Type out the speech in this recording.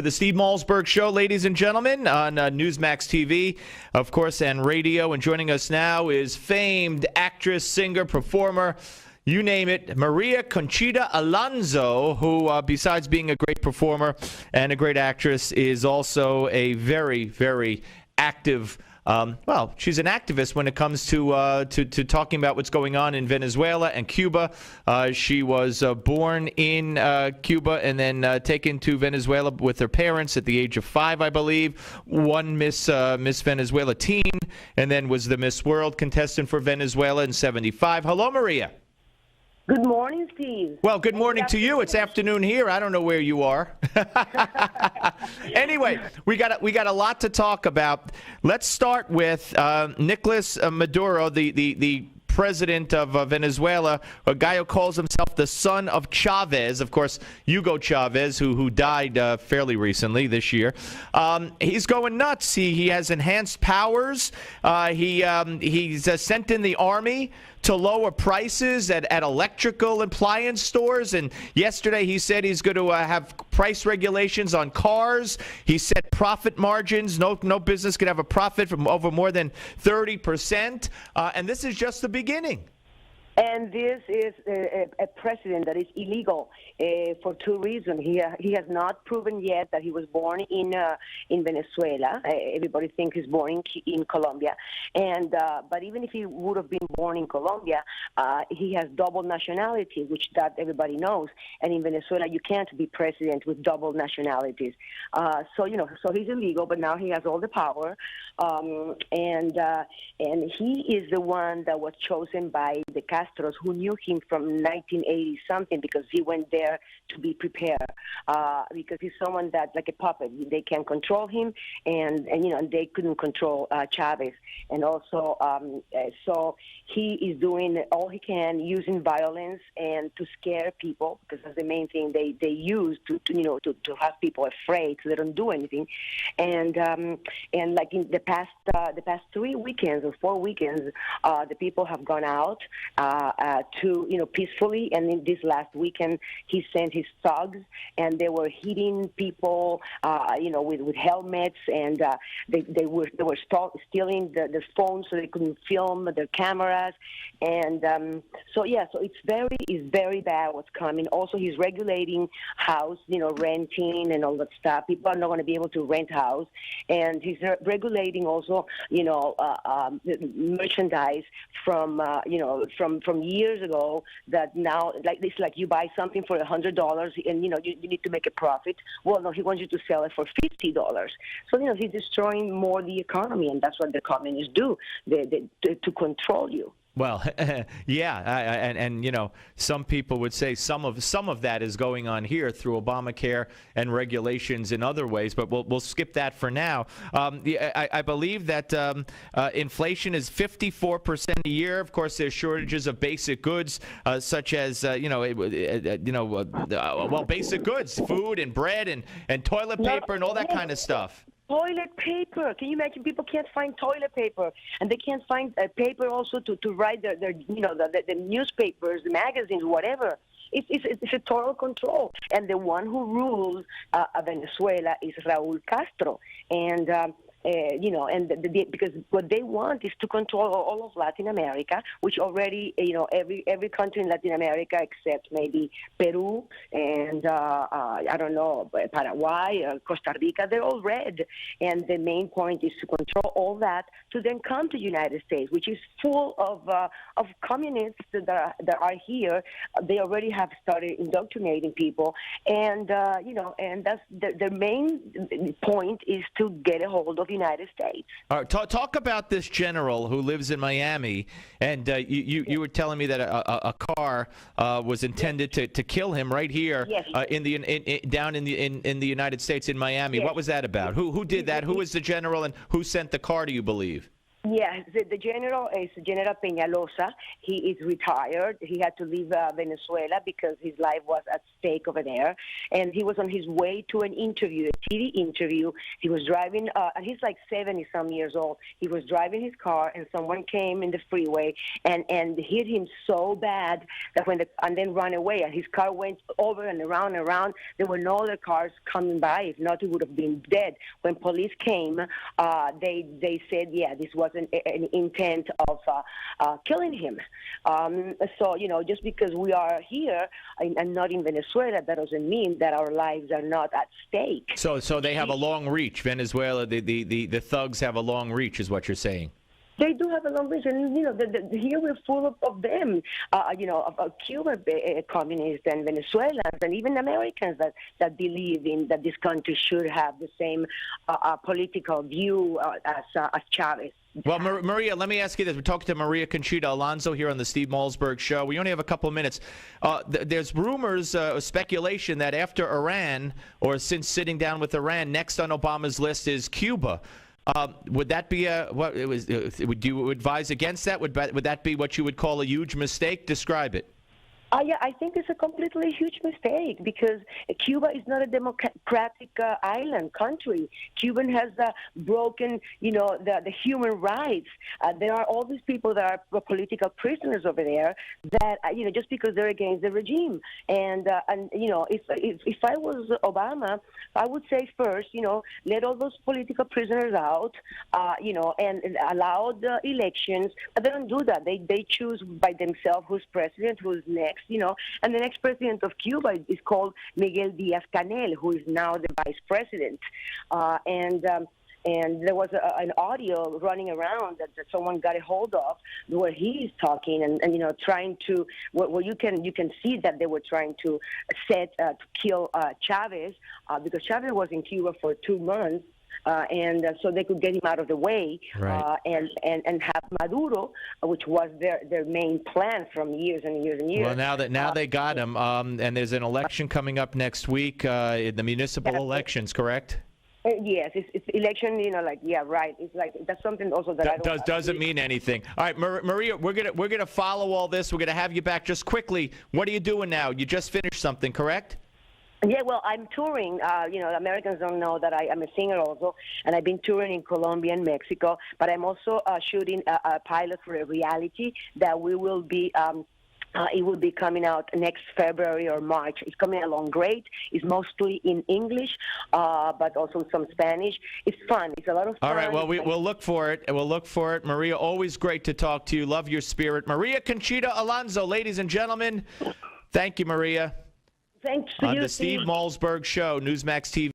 The Steve Malzberg Show, ladies and gentlemen, on Newsmax TV, of course, and radio. And joining us now is famed actress, singer, performer, you name it, Maria Conchita Alonso, who, besides being a great performer and a great actress, is also a very, very active she's an activist when it comes to talking about what's going on in Venezuela and Cuba. She was born in Cuba and then taken to Venezuela with her parents at the age of 5, I believe. Won Miss Venezuela teen, and then was the Miss World contestant for Venezuela in '75. Hello, Maria. Good morning, Steve. Well, good morning to you. It's afternoon here. I don't know where you are. Anyway, we got a lot to talk about. Let's start with Nicolas Maduro, the president of Venezuela, a guy who calls himself the son of Chavez. Of course, Hugo Chavez, who died fairly recently this year. He's going nuts. He has enhanced powers. He's sent in the army to lower prices at electrical appliance stores. And yesterday he said he's going to have price regulations on cars. He set profit margins. No business could have a profit from over more than 30%. And this is just the beginning. And this is a precedent that is illegal for two reasons. He has not proven yet that he was born in Venezuela. Everybody thinks he's born in Colombia, but even if he would have been born in Colombia, he has double nationality, which that everybody knows. And in Venezuela, you can't be president with double nationalities. So he's illegal, but now he has all the power, and he is the one that was chosen by the Castros, who knew him from 1980 something, because he went there to be prepared, because he's someone that, like a puppet, they can control him, and they couldn't control Chavez, and also so he is doing all he can, using violence and to scare people, because that's the main thing they use to have people afraid, so they don't do anything, and like in the past 3 weekends or 4 weekends, the people have gone out to peacefully, and in this last weekend he sent his thugs, and they were hitting people with helmets, and they were stealing their phones so they couldn't film their cameras, and so it's very bad what's coming. Also, he's regulating house renting and all that stuff. People are not going to be able to rent house, and he's regulating also merchandise from years ago, that now it's like you buy something for $100 and you need to make a profit. Well, no, he wants you to sell it for $50. So he's destroying more the economy, and that's what the communists do, to control you. Well, yeah, and some people would say some of that is going on here through Obamacare and regulations in other ways, but we'll skip that for now. I believe that inflation is 54% a year. Of course, there's shortages of basic goods, such as basic goods, food and bread and toilet paper and all that kind of stuff. Toilet paper. Can you imagine? People can't find toilet paper, and they can't find paper also to write their the newspapers, the magazines, whatever. It's a total control, and the one who rules Venezuela is Raúl Castro, and. Because what they want is to control all of Latin America, which already, every country in Latin America except maybe Peru and, Paraguay, Costa Rica, they're all red. And the main point is to control all that to then come to the United States, which is full of communists that are here. They already have started indoctrinating people. And, and that's their main point is to get a hold of United States. All right, talk about this general who lives in Miami, and you were telling me that a car was intended to kill him right here. Yes. Down in the United States in Miami. Yes. What was that about? Who did that? Who was the general, and who sent the car? Do you believe? Yes, the general is General Penalosa. He is retired. He had to leave Venezuela because his life was at stake over there. And he was on his way to an interview, a TV interview. He was driving, and he's like 70-some years old. He was driving his car, and someone came in the freeway and hit him so bad that and then ran away. And his car went over and around and around. There were no other cars coming by. If not, he would have been dead. When police came, they said, yeah, this was an intent of killing him. So, just because we are here and not in Venezuela, that doesn't mean that our lives are not at stake. So they have a long reach. Venezuela, the thugs have a long reach, is what you're saying. They do have a long reach, and here we're full of them. Of Cuban communists and Venezuelans, and even Americans that believe in that this country should have the same political view as Chavez. Well, Maria, let me ask you this. We're talking to Maria Conchita Alonso here on the Steve Malzberg Show. We only have a couple of minutes. There's rumors, speculation that after Iran, or since sitting down with Iran, next on Obama's list is Cuba. Would that be would you advise against that? Would that be what you would call a huge mistake? Describe it. Yeah, I think it's a completely huge mistake because Cuba is not a democratic island country. Cuba has broken, the human rights. There are all these people that are political prisoners over there that, just because they're against the regime. And if I was Obama, I would say first, let all those political prisoners out, and allow the elections. But they don't do that. They choose by themselves who's president, who's next. And the next president of Cuba is called Miguel Díaz-Canel, who is now the vice president. And there was an audio running around that someone got a hold of where he is talking and trying to, where you can see that they were trying to to kill Chavez because Chavez was in Cuba for 2 months. So they could get him out of the way, right. And have Maduro, which was their main plan from years and years and years. Well, now they got him, and there's an election coming up next week, the municipal elections, correct? Yes, it's election. Right. It's like that's something also that I don't. Doesn't mean anything. All right, Maria, we're gonna follow all this. We're gonna have you back just quickly. What are you doing now? You just finished something, correct? Yeah, well, I'm touring. Americans don't know that I'm a singer also, and I've been touring in Colombia and Mexico. But I'm also shooting a pilot for a reality that we will be. It will be coming out next February or March. It's coming along great. It's mostly in English, but also some Spanish. It's fun. It's a lot of fun. All right. Well, we'll look for it. We'll look for it. Maria, always great to talk to you. Love your spirit. Maria Conchita Alonso, ladies and gentlemen. Thank you, Maria. Thanks to you, on the Steve Malzberg Show, Newsmax TV.